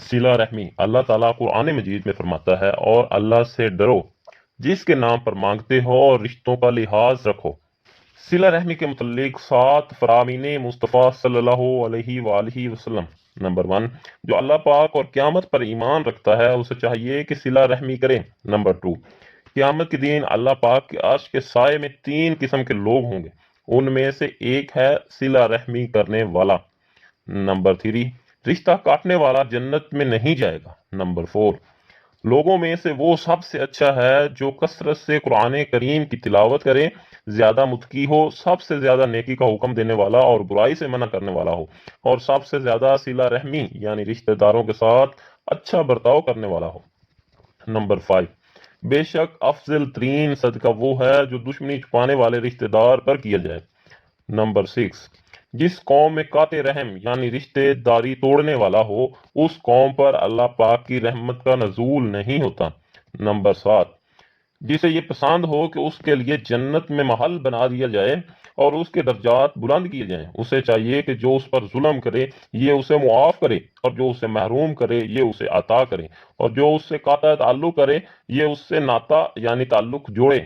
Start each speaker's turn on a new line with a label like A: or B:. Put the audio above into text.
A: صلہ رحمی اللہ تعالیٰ قرآن مجید میں فرماتا ہے، اور اللہ سے ڈرو جس کے نام پر مانگتے ہو اور رشتوں کا لحاظ رکھو۔ صلہ رحمی کے متعلق 7 فرامین مصطفیٰ صلی اللہ علیہ وآلہ وسلم۔ نمبر 1، جو اللہ پاک اور قیامت پر ایمان رکھتا ہے اسے چاہیے کہ صلہ رحمی کرے۔ نمبر 2، قیامت کے دن اللہ پاک کے عرش کے سائے میں 3 قسم کے لوگ ہوں گے، ان میں سے ایک ہے صلہ رحمی کرنے والا۔ نمبر 3، رشتہ کاٹنے والا جنت میں نہیں جائے گا۔ نمبر 4، لوگوں میں سے وہ سب سے اچھا ہے جو کثرت سے قرآن کریم کی تلاوت کرے، زیادہ متقی ہو، سب سے زیادہ نیکی کا حکم دینے والا اور برائی سے منع کرنے والا ہو، اور سب سے زیادہ صلہ رحمی یعنی رشتہ داروں کے ساتھ اچھا برتاؤ کرنے والا ہو۔ نمبر 5، بے شک افضل ترین صدقہ وہ ہے جو دشمنی چھپانے والے رشتہ دار پر کیا جائے۔ نمبر 6، جس قوم میں قاطع رحم یعنی رشتے داری توڑنے والا ہو، اس قوم پر اللہ پاک کی رحمت کا نزول نہیں ہوتا۔ نمبر 7، جسے یہ پسند ہو کہ اس کے لیے جنت میں محل بنا دیا جائے اور اس کے درجات بلند کیے جائیں، اسے چاہیے کہ جو اس پر ظلم کرے یہ اسے معاف کرے، اور جو اسے محروم کرے یہ اسے عطا کرے، اور جو اس سے قاطع تعلق کرے یہ اس سے ناتا یعنی تعلق جوڑے۔